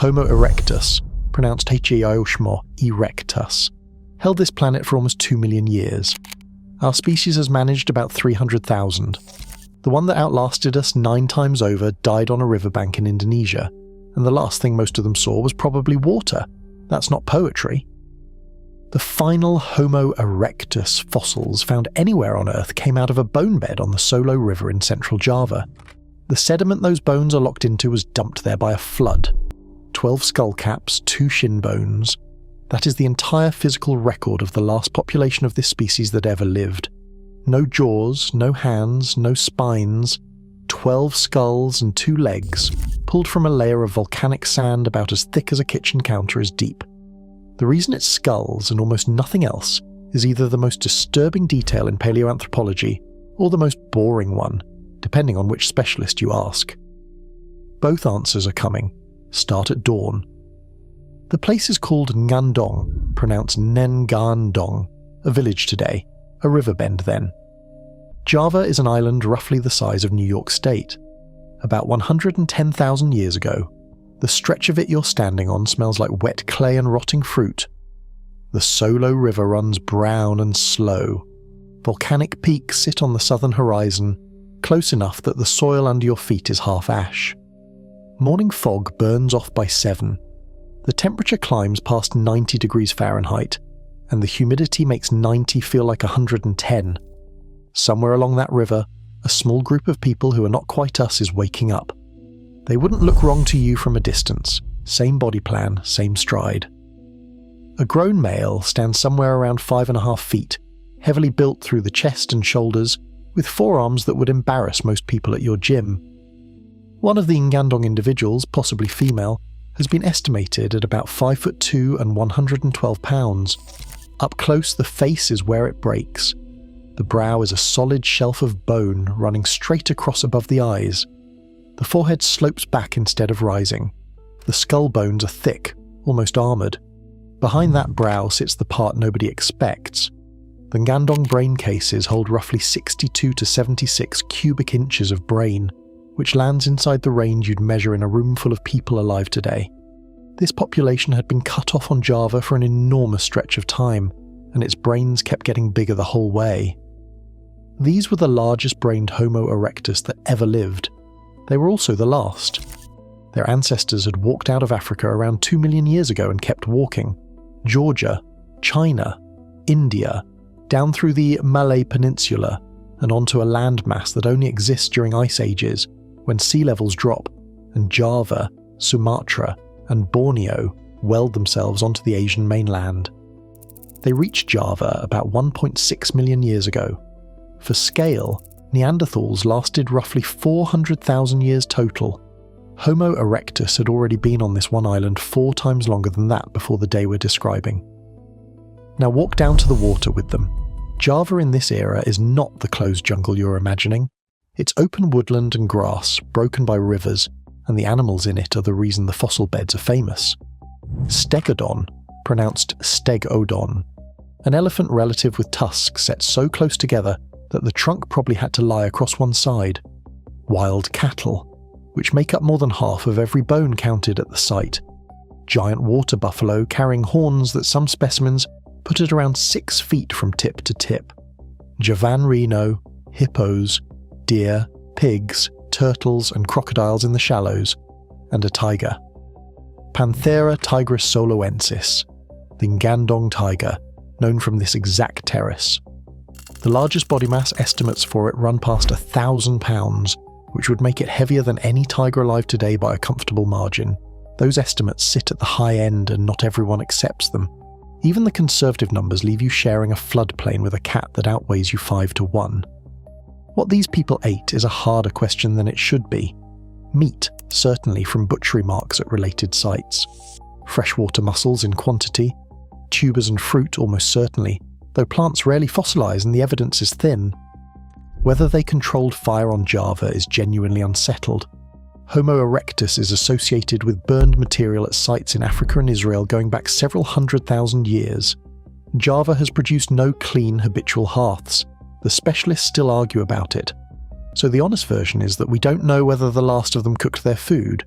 Homo erectus, pronounced Homo erectus, held this planet for almost 2 million years. Our species has managed about 300,000. The one that outlasted us 9 times over died on a riverbank in Indonesia, and the last thing most of them saw was probably water. That's not poetry. The final Homo erectus fossils found anywhere on Earth came out of a bone bed on the Solo River in central Java. The sediment those bones are locked into was dumped there by a flood. 12 skullcaps, 2 shin bones. That is the entire physical record of the last population of this species that ever lived. No jaws, no hands, no spines. 12 skulls and 2 legs, pulled from a layer of volcanic sand about as thick as a kitchen counter is deep. The reason it's skulls and almost nothing else is either the most disturbing detail in paleoanthropology or the most boring one, depending on which specialist you ask. Both answers are coming. Start at dawn. The place is called Ngandong, pronounced Nengandong, a village today, a river bend then. Java is an island roughly the size of New York State. About 110,000 years ago, the stretch of it you're standing on smells like wet clay and rotting fruit. The Solo River runs brown and slow. Volcanic peaks sit on the southern horizon, close enough that the soil under your feet is half ash. Morning fog burns off by 7. The temperature climbs past 90 degrees Fahrenheit, and the humidity makes 90 feel like 110. Somewhere along that river, a small group of people who are not quite us is waking up. They wouldn't look wrong to you from a distance. Same body plan, same stride. A grown male stands somewhere around 5.5 feet, heavily built through the chest and shoulders, with forearms that would embarrass most people at your gym. One of the Ngandong individuals, possibly female, has been estimated at about 5'2" and 112 pounds. Up close, the face is where it breaks. The brow is a solid shelf of bone running straight across above the eyes. The forehead slopes back instead of rising. The skull bones are thick, almost armoured. Behind that brow sits the part nobody expects. The Ngandong brain cases hold roughly 62 to 76 cubic inches of brain, which lands inside the range you'd measure in a room full of people alive today. This population had been cut off on Java for an enormous stretch of time, and its brains kept getting bigger the whole way. These were the largest-brained Homo erectus that ever lived. They were also the last. Their ancestors had walked out of Africa around 2 million years ago and kept walking. Georgia, China, India, down through the Malay Peninsula, and onto a landmass that only exists during ice ages, when sea levels drop, and Java, Sumatra, and Borneo weld themselves onto the Asian mainland. They reached Java about 1.6 million years ago. For scale, Neanderthals lasted roughly 400,000 years total. Homo erectus had already been on this one island 4 times longer than that before the day we're describing. Now walk down to the water with them. Java in this era is not the closed jungle you're imagining. It's open woodland and grass, broken by rivers, and the animals in it are the reason the fossil beds are famous. Stegodon, pronounced Stegodon, an elephant relative with tusks set so close together that the trunk probably had to lie across one side. Wild cattle, which make up more than half of every bone counted at the site. Giant water buffalo carrying horns that some specimens put at around 6 feet from tip to tip. Javan rhino, hippos, deer, pigs, turtles and crocodiles in the shallows, and a tiger. Panthera tigris soloensis, the Ngandong tiger, known from this exact terrace. The largest body mass estimates for it run past 1,000 pounds, which would make it heavier than any tiger alive today by a comfortable margin. Those estimates sit at the high end and not everyone accepts them. Even the conservative numbers leave you sharing a floodplain with a cat that outweighs you 5 to 1. What these people ate is a harder question than it should be. Meat, certainly from butchery marks at related sites. Freshwater mussels in quantity. Tubers and fruit almost certainly, though plants rarely fossilise and the evidence is thin. Whether they controlled fire on Java is genuinely unsettled. Homo erectus is associated with burned material at sites in Africa and Israel going back several 100,000 years. Java has produced no clean, habitual hearths. The specialists still argue about it. So the honest version is that we don't know whether the last of them cooked their food.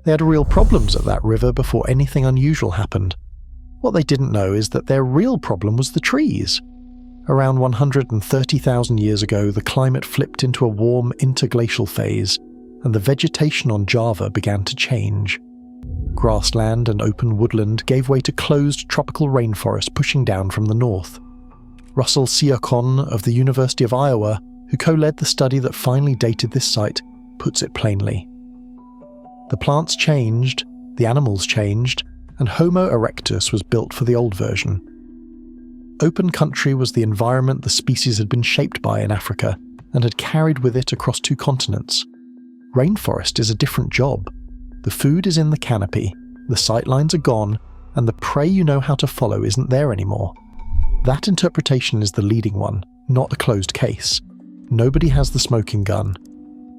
They had real problems at that river before anything unusual happened. What they didn't know is that their real problem was the trees. Around 130,000 years ago, the climate flipped into a warm interglacial phase, and the vegetation on Java began to change. Grassland and open woodland gave way to closed tropical rainforest pushing down from the north. Russell Siakon of the University of Iowa, who co-led the study that finally dated this site, puts it plainly. The plants changed, the animals changed, and Homo erectus was built for the old version. Open country was the environment the species had been shaped by in Africa and had carried with it across 2 continents. Rainforest is a different job. The food is in the canopy, the sightlines are gone, and the prey you know how to follow isn't there anymore. That interpretation is the leading one, not a closed case. Nobody has the smoking gun,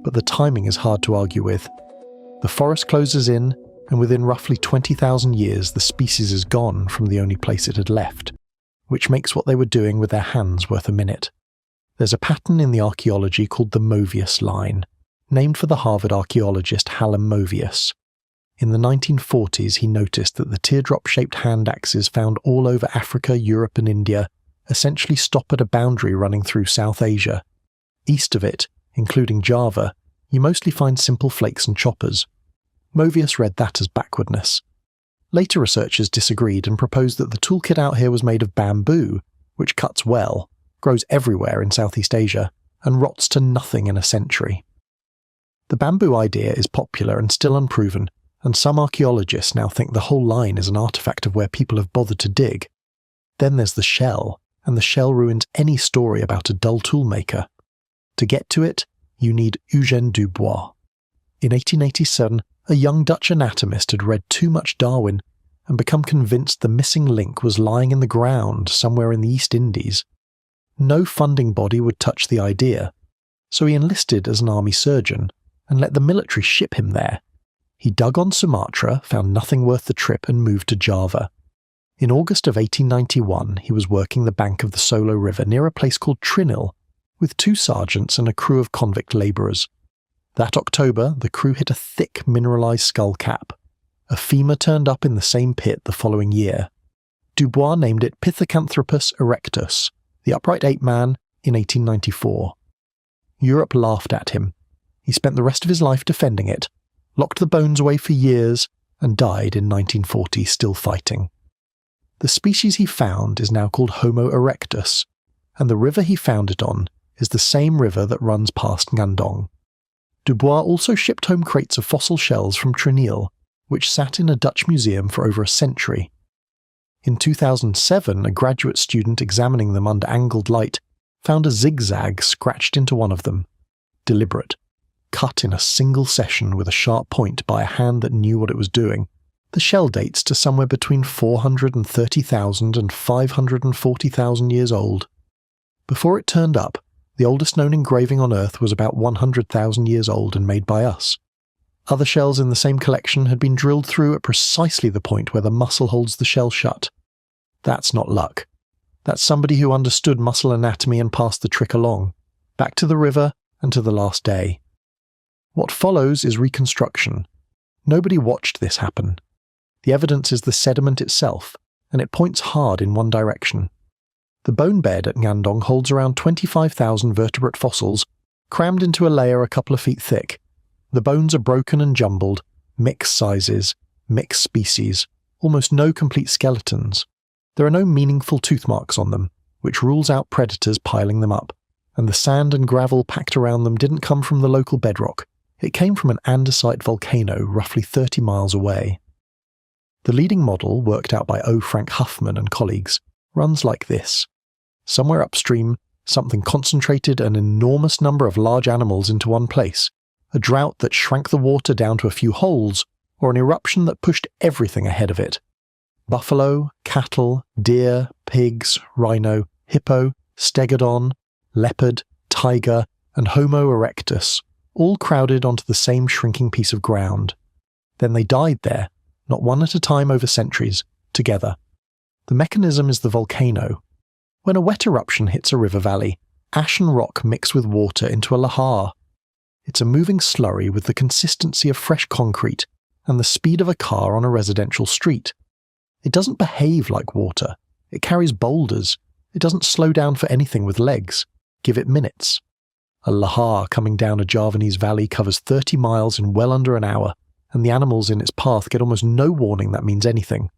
but the timing is hard to argue with. The forest closes in, and within roughly 20,000 years the species is gone from the only place it had left, which makes what they were doing with their hands worth a minute. There's a pattern in the archaeology called the Movius Line, named for the Harvard archaeologist Hallam Movius. In the 1940s, he noticed that the teardrop-shaped hand axes found all over Africa, Europe and India essentially stop at a boundary running through South Asia. East of it, including Java, you mostly find simple flakes and choppers. Movius read that as backwardness. Later researchers disagreed and proposed that the toolkit out here was made of bamboo, which cuts well, grows everywhere in Southeast Asia, and rots to nothing in a century. The bamboo idea is popular and still unproven, and some archaeologists now think the whole line is an artifact of where people have bothered to dig. Then there's the shell, and the shell ruins any story about a dull toolmaker. To get to it, you need Eugène Dubois. In 1887, a young Dutch anatomist had read too much Darwin and become convinced the missing link was lying in the ground somewhere in the East Indies. No funding body would touch the idea, so he enlisted as an army surgeon and let the military ship him there. He dug on Sumatra, found nothing worth the trip and moved to Java. In August of 1891, he was working the bank of the Solo River near a place called Trinil, with 2 sergeants and a crew of convict labourers. That October, the crew hit a thick mineralised skullcap. A femur turned up in the same pit the following year. Dubois named it Pithecanthropus erectus, the upright ape man, in 1894. Europe laughed at him. He spent the rest of his life defending it, locked the bones away for years, and died in 1940 still fighting. The species he found is now called Homo erectus, and the river he found it on is the same river that runs past Ngandong. Dubois also shipped home crates of fossil shells from Trinil, which sat in a Dutch museum for over a century. In 2007, a graduate student examining them under angled light found a zigzag scratched into one of them. Deliberate. Cut in a single session with a sharp point by a hand that knew what it was doing. The shell dates to somewhere between 430,000 and 540,000 years old. Before it turned up, the oldest known engraving on Earth was about 100,000 years old and made by us. Other shells in the same collection had been drilled through at precisely the point where the muscle holds the shell shut. That's not luck. That's somebody who understood muscle anatomy and passed the trick along, back to the river and to the last day. What follows is reconstruction. Nobody watched this happen. The evidence is the sediment itself, and it points hard in one direction. The bone bed at Ngandong holds around 25,000 vertebrate fossils, crammed into a layer a couple of feet thick. The bones are broken and jumbled, mixed sizes, mixed species, almost no complete skeletons. There are no meaningful tooth marks on them, which rules out predators piling them up, and the sand and gravel packed around them didn't come from the local bedrock. It came from an andesite volcano roughly 30 miles away. The leading model, worked out by O. Frank Huffman and colleagues, runs like this. Somewhere upstream, something concentrated an enormous number of large animals into one place, a drought that shrank the water down to a few holes, or an eruption that pushed everything ahead of it. Buffalo, cattle, deer, pigs, rhino, hippo, stegodon, leopard, tiger, and Homo erectus, all crowded onto the same shrinking piece of ground. Then they died there, not one at a time over centuries, together. The mechanism is the volcano. When a wet eruption hits a river valley, ash and rock mix with water into a lahar. It's a moving slurry with the consistency of fresh concrete, and the speed of a car on a residential street. It doesn't behave like water. It carries boulders. It doesn't slow down for anything with legs. Give it minutes. A lahar coming down a Javanese valley covers 30 miles in well under an hour, and the animals in its path get almost no warning that means anything.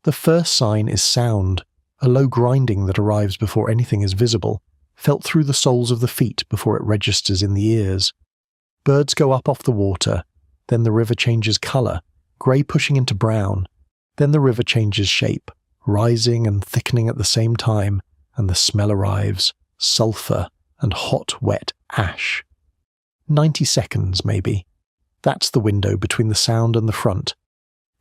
The first sign is sound, a low grinding that arrives before anything is visible, felt through the soles of the feet before it registers in the ears. Birds go up off the water, then the river changes colour, grey pushing into brown, then the river changes shape, rising and thickening at the same time, and the smell arrives, sulphur and hot, wet ash. 90 seconds, maybe. That's the window between the sound and the front.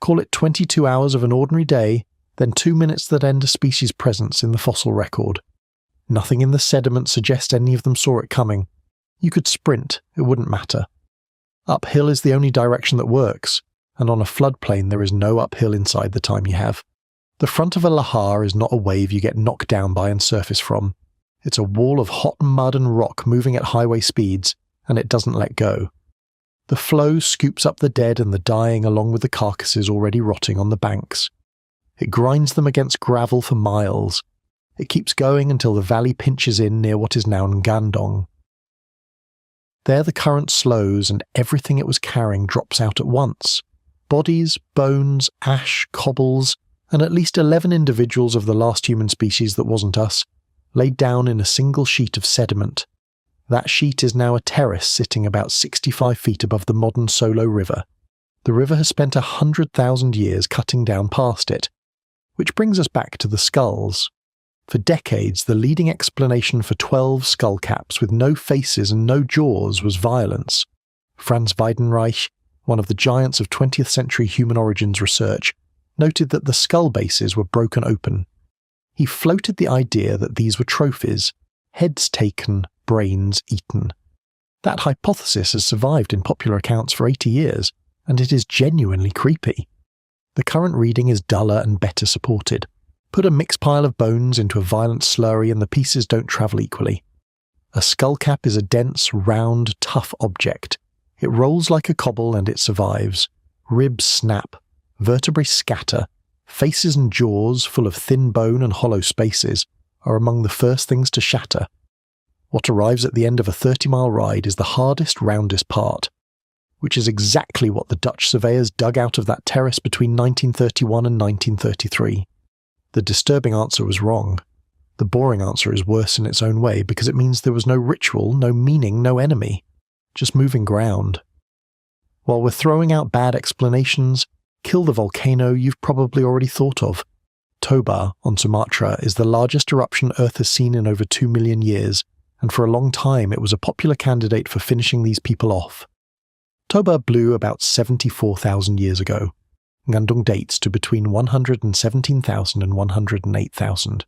Call it 22 hours of an ordinary day, then 2 minutes that end a species' presence in the fossil record. Nothing in the sediment suggests any of them saw it coming. You could sprint, it wouldn't matter. Uphill is the only direction that works, and on a floodplain there is no uphill inside the time you have. The front of a lahar is not a wave you get knocked down by and surface from. It's a wall of hot mud and rock moving at highway speeds, and it doesn't let go. The flow scoops up the dead and the dying along with the carcasses already rotting on the banks. It grinds them against gravel for miles. It keeps going until the valley pinches in near what is now Ngandong. There the current slows and everything it was carrying drops out at once. Bodies, bones, ash, cobbles, and at least 11 individuals of the last human species that wasn't us, laid down in a single sheet of sediment. That sheet is now a terrace sitting about 65 feet above the modern Solo River. The river has spent 100,000 years cutting down past it. Which brings us back to the skulls. For decades, the leading explanation for 12 skullcaps with no faces and no jaws was violence. Franz Weidenreich, one of the giants of 20th century human origins research, noted that the skull bases were broken open. He floated the idea that these were trophies, heads taken, brains eaten. That hypothesis has survived in popular accounts for 80 years, and it is genuinely creepy. The current reading is duller and better supported. Put a mixed pile of bones into a violent slurry and the pieces don't travel equally. A skullcap is a dense, round, tough object. It rolls like a cobble and it survives. Ribs snap, vertebrae scatter, faces and jaws, full of thin bone and hollow spaces, are among the first things to shatter. What arrives at the end of a 30-mile ride is the hardest, roundest part, which is exactly what the Dutch surveyors dug out of that terrace between 1931 and 1933. The disturbing answer was wrong. The boring answer is worse in its own way because it means there was no ritual, no meaning, no enemy. Just moving ground. While we're throwing out bad explanations, kill the volcano you've probably already thought of. Toba, on Sumatra, is the largest eruption Earth has seen in over 2 million years, and for a long time it was a popular candidate for finishing these people off. Toba blew about 74,000 years ago. Ngandung dates to between 117,000 and 108,000.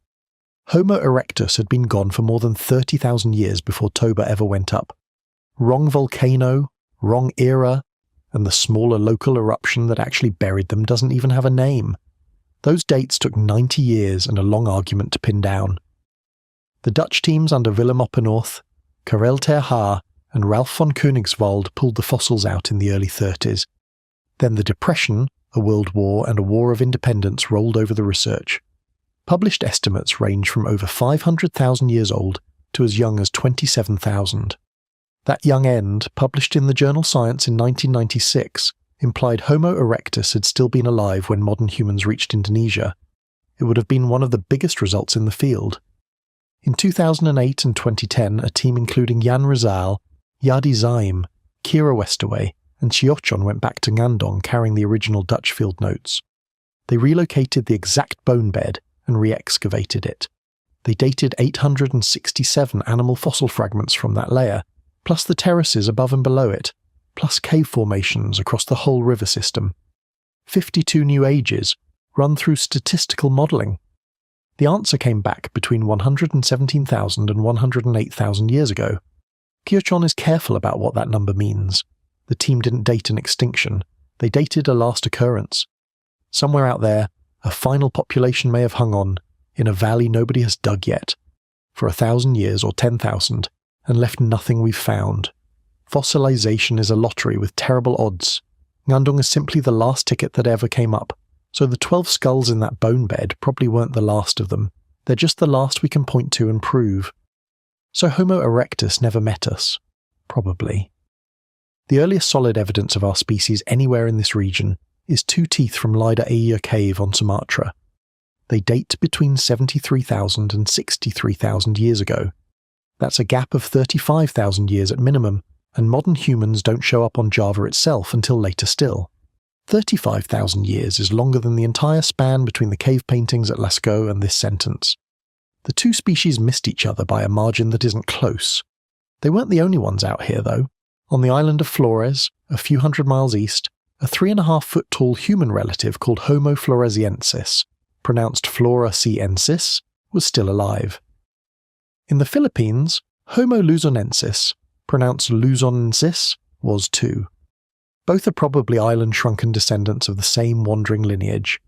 Homo erectus had been gone for more than 30,000 years before Toba ever went up. Wrong volcano, wrong era, and the smaller local eruption that actually buried them doesn't even have a name. Those dates took 90 years and a long argument to pin down. The Dutch teams under Willem Oppernorth, Karel ter Haar, and Ralph von Koenigswald pulled the fossils out in the early 30s. Then the Depression, a world war and a war of independence rolled over the research. Published estimates range from over 500,000 years old to as young as 27,000. That young end, published in the journal Science in 1996, implied Homo erectus had still been alive when modern humans reached Indonesia. It would have been one of the biggest results in the field. In 2008 and 2010, a team including Jan Rizal, Yadi Zaim, Kira Westerway, and Chiochon went back to Ngandong carrying the original Dutch field notes. They relocated the exact bone bed and re-excavated it. They dated 867 animal fossil fragments from that layer, plus the terraces above and below it, plus cave formations across the whole river system. 52 new ages, run through statistical modelling. The answer came back between 117,000 and 108,000 years ago. Chiochon is careful about what that number means. The team didn't date an extinction, they dated a last occurrence. Somewhere out there, a final population may have hung on, in a valley nobody has dug yet, for 1,000 years or 10,000, and left nothing we've found. Fossilization is a lottery with terrible odds. Ngandung is simply the last ticket that ever came up, so the 12 skulls in that bone bed probably weren't the last of them. They're just the last we can point to and prove. So Homo erectus never met us. Probably. The earliest solid evidence of our species anywhere in this region is 2 teeth from Lida Aya cave on Sumatra. They date between 73,000 and 63,000 years ago. That's a gap of 35,000 years at minimum, and modern humans don't show up on Java itself until later still. 35,000 years is longer than the entire span between the cave paintings at Lascaux and this sentence. The two species missed each other by a margin that isn't close. They weren't the only ones out here, though. On the island of Flores, a few hundred miles east, a 3.5-foot tall human relative called Homo floresiensis, pronounced floresiensis, was still alive. In the Philippines, Homo luzonensis, pronounced luzonensis, was too. Both are probably island-shrunken descendants of the same wandering lineage.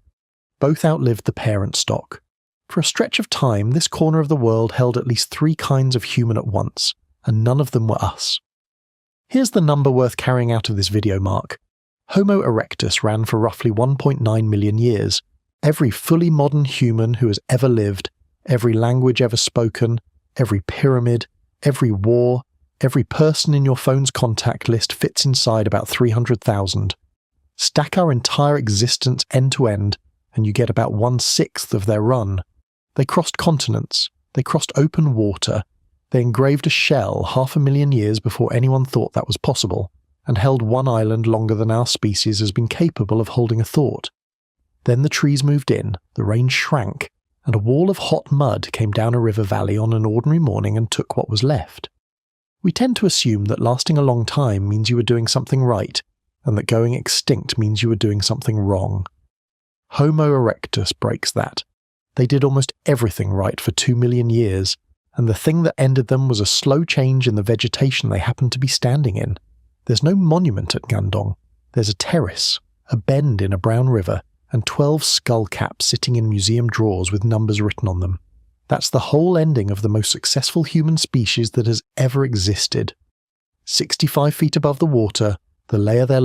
Both outlived the parent stock. For a stretch of time, this corner of the world held at least 3 kinds of human at once, and none of them were us. Here's the number worth carrying out of this video mark. Homo erectus ran for roughly 1.9 million years. Every fully modern human who has ever lived, every language ever spoken, every pyramid, every war, every person in your phone's contact list fits inside about 300,000. Stack our entire existence end to end, and you get about 1/6 of their run. They crossed continents, they crossed open water, they engraved a shell 500,000 years before anyone thought that was possible, and held one island longer than our species has been capable of holding a thought. Then the trees moved in, the rain shrank, and a wall of hot mud came down a river valley on an ordinary morning and took what was left. We tend to assume that lasting a long time means you were doing something right, and that going extinct means you were doing something wrong. Homo erectus breaks that. They did almost everything right for 2 million years, and the thing that ended them was a slow change in the vegetation they happened to be standing in. There's no monument at Ngandung. There's a terrace, a bend in a brown river, and 12 skullcaps sitting in museum drawers with numbers written on them. That's the whole ending of the most successful human species that has ever existed. 65 feet above the water, the layer they're